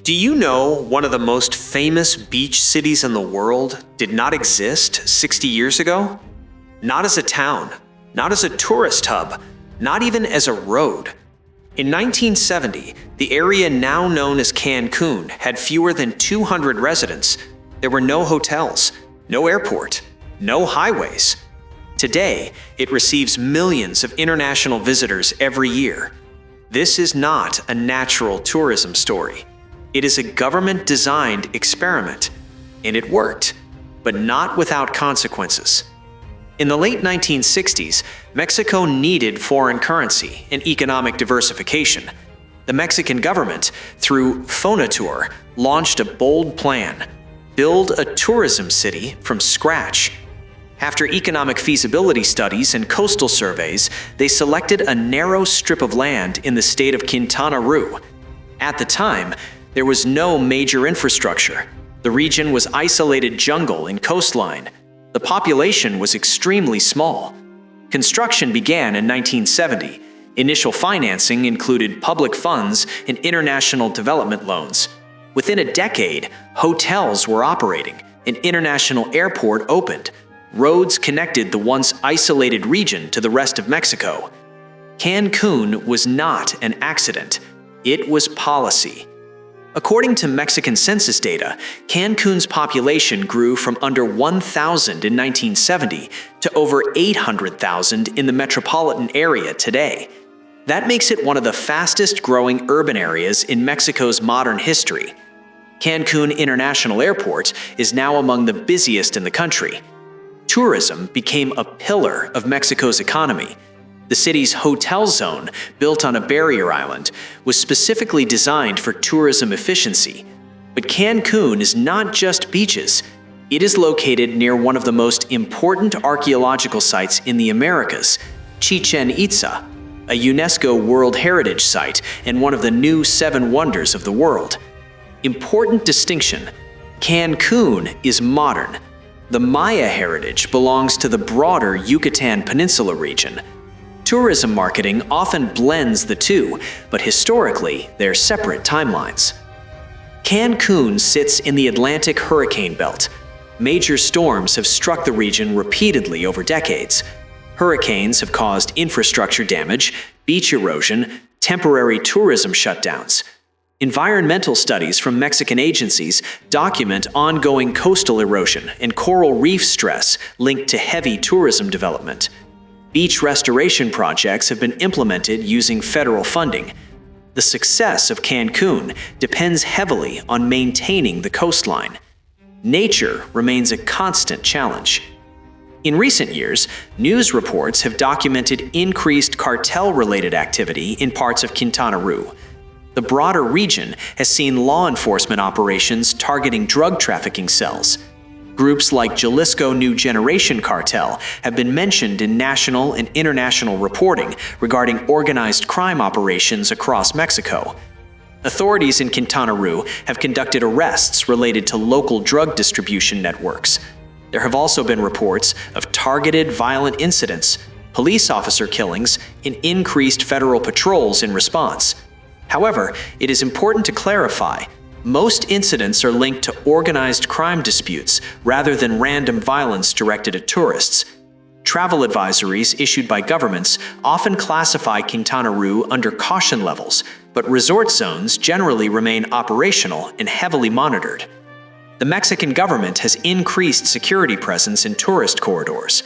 Do you know one of the most famous beach cities in the world did not exist 60 years ago? Not as a town, not as a tourist hub, not even as a road. In 1970, the area now known as Cancun had fewer than 200 residents. There were no hotels, no airport, no highways. Today, it receives millions of international visitors every year. This is not a natural tourism story. It is a government-designed experiment, and it worked, but not without consequences. In the late 1960s, Mexico needed foreign currency and economic diversification. The Mexican government, through FONATUR, launched a bold plan: build a tourism city from scratch. After economic feasibility studies and coastal surveys, they selected a narrow strip of land in the state of Quintana Roo. At the time, there was no major infrastructure. The region was isolated jungle and coastline. The population was extremely small. Construction began in 1970. Initial financing included public funds and international development loans. Within a decade, hotels were operating, an international airport opened. Roads connected the once isolated region to the rest of Mexico. Cancun was not an accident. It was policy. According to Mexican census data, Cancun's population grew from under 1,000 in 1970 to over 800,000 in the metropolitan area today. That makes it one of the fastest-growing urban areas in Mexico's modern history. Cancun International Airport is now among the busiest in the country. Tourism became a pillar of Mexico's economy. The city's hotel zone, built on a barrier island, was specifically designed for tourism efficiency. But Cancun is not just beaches. It is located near one of the most important archaeological sites in the Americas, Chichen Itza, a UNESCO World Heritage Site and one of the new 7 wonders of the world. Important distinction: Cancun is modern. The Maya heritage belongs to the broader Yucatan Peninsula region. Tourism marketing often blends the two, but historically, they're separate timelines. Cancun sits in the Atlantic hurricane belt. Major storms have struck the region repeatedly over decades. Hurricanes have caused infrastructure damage, beach erosion, temporary tourism shutdowns. Environmental studies from Mexican agencies document ongoing coastal erosion and coral reef stress linked to heavy tourism development. Beach restoration projects have been implemented using federal funding. The success of Cancun depends heavily on maintaining the coastline. Nature remains a constant challenge. In recent years, news reports have documented increased cartel-related activity in parts of Quintana Roo. The broader region has seen law enforcement operations targeting drug trafficking cells. Groups like Jalisco New Generation Cartel have been mentioned in national and international reporting regarding organized crime operations across Mexico. Authorities in Quintana Roo have conducted arrests related to local drug distribution networks. There have also been reports of targeted violent incidents, police officer killings, and increased federal patrols in response. However, it is important to clarify: most incidents are linked to organized crime disputes rather than random violence directed at tourists. Travel advisories issued by governments often classify Quintana Roo under caution levels, but resort zones generally remain operational and heavily monitored. The Mexican government has increased security presence in tourist corridors.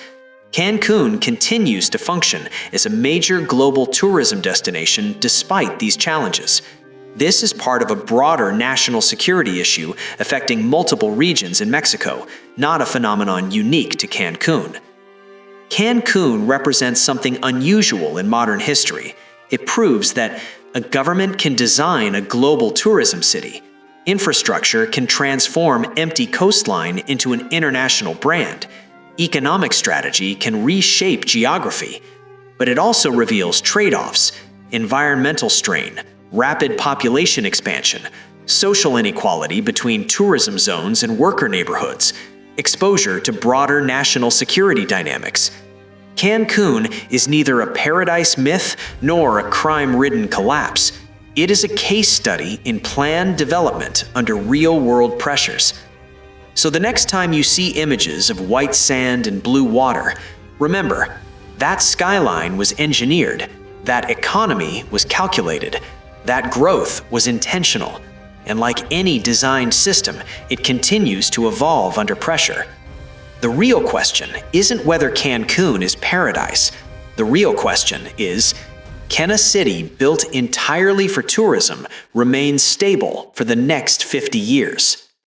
Cancun continues to function as a major global tourism destination despite these challenges. This is part of a broader national security issue affecting multiple regions in Mexico, not a phenomenon unique to Cancun. Cancun represents something unusual in modern history. It proves that a government can design a global tourism city. Infrastructure can transform empty coastline into an international brand. Economic strategy can reshape geography. But it also reveals trade-offs: environmental strain, rapid population expansion, social inequality between tourism zones and worker neighborhoods, exposure to broader national security dynamics. Cancun is neither a paradise myth nor a crime-ridden collapse. It is a case study in planned development under real-world pressures. So the next time you see images of white sand and blue water, remember, that skyline was engineered, that economy was calculated, that growth was intentional, and like any designed system, it continues to evolve under pressure. The real question isn't whether Cancun is paradise. The real question is, can a city built entirely for tourism remain stable for the next 50 years?